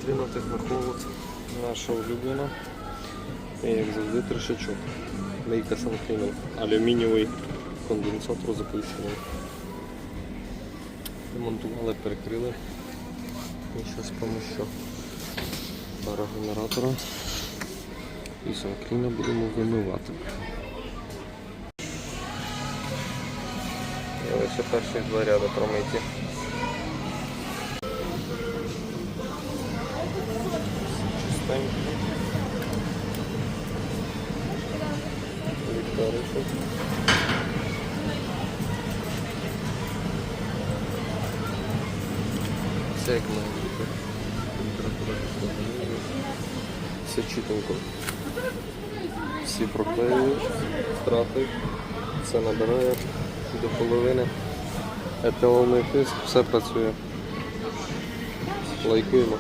витримати на холод. Наша улюблена. І як завжди трешачок. Мийка самохідна. Алюмінієвий конденсатор записаний. Демонтували, перекрили. І зараз з допомогою парогенератора і самохідно будемо вимивати. І ось перші два ряди промиті. Чистенько. Вікторичок. Все як має бути. Температура знизу. Все чітенько. Всі проклеюють, втрати. Все набирає до половини. Еталонний тиск, все працює. Лайкуємо.